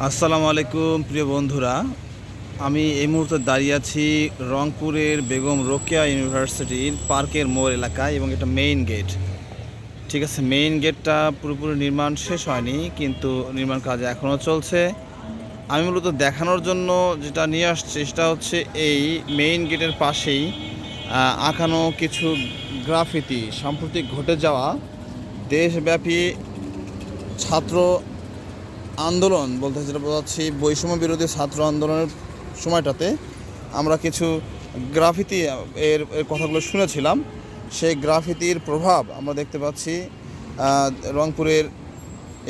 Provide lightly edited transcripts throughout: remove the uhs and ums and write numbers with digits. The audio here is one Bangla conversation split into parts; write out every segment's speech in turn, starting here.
আসসালামু আলাইকুম প্রিয় বন্ধুরা, আমি এই মুহূর্তে দাঁড়িয়ে আছি রংপুরের বেগম রোকেয়া ইউনিভার্সিটির পার্কের মোড় এলাকায় এবং এটা মেইন গেট। ঠিক আছে, মেইন গেটটা পুরোপুরি নির্মাণ শেষ হয়নি, কিন্তু নির্মাণ কাজ এখনও চলছে। আমি মূলত দেখানোর জন্য যেটা নিয়ে আসছি সেটা হচ্ছে এই মেইন গেটের পাশেই আঁকানো কিছু গ্রাফিতি সাম্প্রতিক ঘটে যাওয়া দেশব্যাপী ছাত্র আন্দোলন বলতে যেটা বোঝাচ্ছি, বৈষম্য বিরোধী ছাত্র আন্দোলনের সময়টাতে আমরা কিছু গ্রাফিতি এর কথাগুলো শুনেছিলাম। সেই গ্রাফিতির প্রভাব আমরা দেখতে পাচ্ছি রংপুরের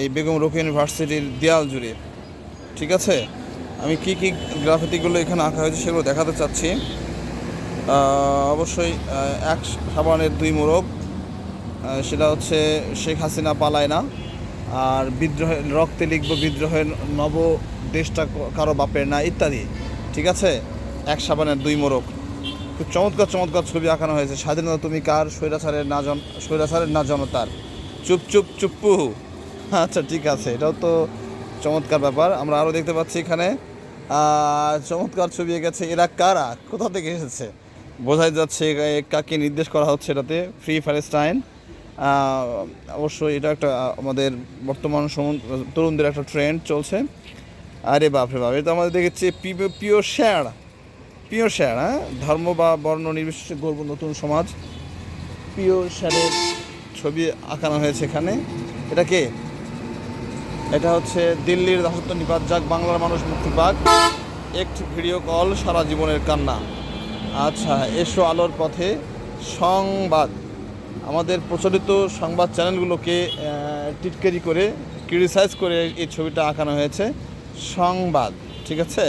এই বেগম রোকেয়া ইউনিভার্সিটির দেয়াল জুড়ে। ঠিক আছে, আমি কি কি গ্রাফিতিগুলো এখানে আঁকা হয়েছে সেগুলো দেখাতে চাচ্ছি। অবশ্যই এক সাবানের দুই মোড়ক, সেটা হচ্ছে শেখ হাসিনা পালায় না, আর বিদ্রোহের রক্তে লিখব বিদ্রোহের নব দেশটা কারো বাপের না ইত্যাদি। ঠিক আছে, এক সাবানের দুই মোড়ক, খুব চমৎকার চমৎকার ছবি আঁকানো হয়েছে। স্বাধীনতা তুমি কার, স্বৈরাচারের না জনতার, চুপ চুপ চুপ্পু। আচ্ছা ঠিক আছে, এটাও তো চমৎকার ব্যাপার। আমরা আরও দেখতে পাচ্ছি এখানে চমৎকার ছবি এঁকেছে। এরা কারা, কোথা থেকে এসেছে বোঝাই যাচ্ছে কাকে নির্দেশ করা হচ্ছে এটাতে, ফ্রি প্যালেস্টাইন। অবশ্যই এটা একটা আমাদের বর্তমান তরুণদের একটা ট্রেন্ড চলছে। আরে বাপরে বাপ, এটা আমাদের দেখেছি পিওর শেয়ার, হ্যাঁ, ধর্ম বা বর্ণ নির্বিশেষে গর্ব নতুন সমাজ। পিওর শেয়ারের ছবি আঁকানো হয়েছে এখানে। এটা কে? এটা হচ্ছে দিল্লির দাসত্ব নিপাত যাক, বাংলার মানুষ মুক্তি পাক, একটি ভিডিও কল সারা জীবনের কান্না। আচ্ছা, এসো আলোর পথে সংবাদ। আমাদের প্রচলিত সংবাদ চ্যানেলগুলোকে টিটকারি করে ক্রিটিসাইজ করে এই ছবিটা আঁকানো হয়েছে, সংবাদ। ঠিক আছে,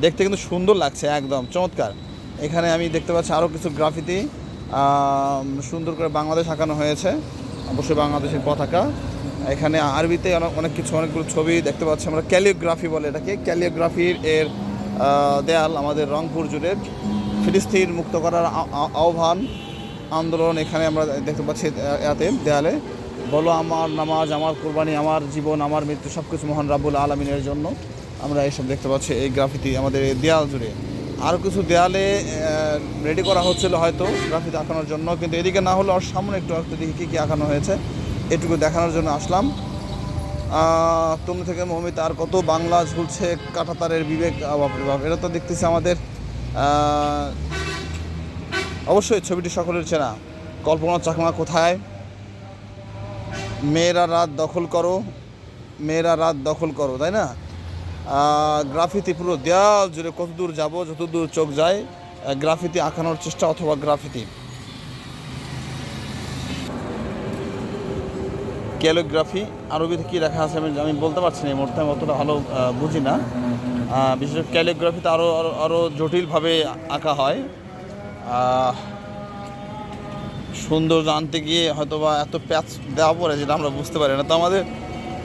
দেখতে কিন্তু সুন্দর লাগছে, একদম চমৎকার। এখানে আমি দেখতে পাচ্ছি আরও কিছু গ্রাফিতি সুন্দর করে বাংলাদেশ আঁকানো হয়েছে, অবশ্যই বাংলাদেশের পতাকা। এখানে আরবিতে অনেকগুলো ছবি দেখতে পাচ্ছি আমরা, ক্যালিওগ্রাফি বলে এটাকে। ক্যালিওগ্রাফির দেয়াল আমাদের রংপুর জুড়ে, ফিলিস্তিন মুক্ত করার আহ্বান আন্দোলন এখানে আমরা দেখতে পাচ্ছি। এতে দেয়ালে বলো আমার নামাজ, আমার কোরবানি, আমার জীবন, আমার মৃত্যু, সব কিছু মহান রাব্বুল আলামিনের জন্য। আমরা এইসব দেখতে পাচ্ছি এই গ্রাফিতি আমাদের এই দেয়াল জুড়ে। আরও কিছু দেয়ালে রেডি করা হচ্ছিল হয়তো গ্রাফিতি আঁকানোর জন্য, কিন্তু এদিকে না হলে ওর সামনে একটু দেখি কী কী আঁকানো হয়েছে, এটুকু দেখানোর জন্য আসলাম। তুমি থেকে মমিত আর কত বাংলা ঝুলছে কাঁটাতারের বিবেক। বাপরে বাপ, এটা তো দেখতেছি আমাদের অবশ্যই ছবিটি সকলের চেনা, কল্পনা চাকমা কোথায়, মেয়েরা রাত দখল করো, মেয়েরা রাত দখল করো, তাই না? গ্রাফিতি পুরো দেয়াল জুড়ে, কত দূর যাবো, যতদূর চোখ যায় গ্রাফিতি আঁকানোর চেষ্টা অথবা গ্রাফিতি। ক্যালিগ্রাফি আরবিতে কী লেখা আছে আমি বলতে পারছি না এই মুহূর্তে, আমি অতটা ভালো বুঝি না। বিশেষ করে ক্যালিগ্রাফিতে আরও জটিলভাবে আঁকা হয়। সুন্দর আনতে গিয়ে হয়তো বা এত প্যাচ দেওয়া পড়ে যেটা আমরা বুঝতে পারি না। তো আমাদের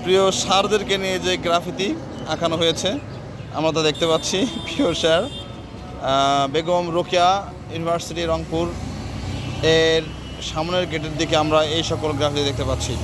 প্রিয় স্যারদেরকে নিয়ে যে গ্রাফিতি আঁকানো হয়েছে আমরা তা দেখতে পাচ্ছি। প্রিয় স্যার বেগম রোকেয়া ইউনিভার্সিটি রংপুর এর সামনের গেটের দিকে আমরা এই সকল গ্রাফিতি দেখতে পাচ্ছি।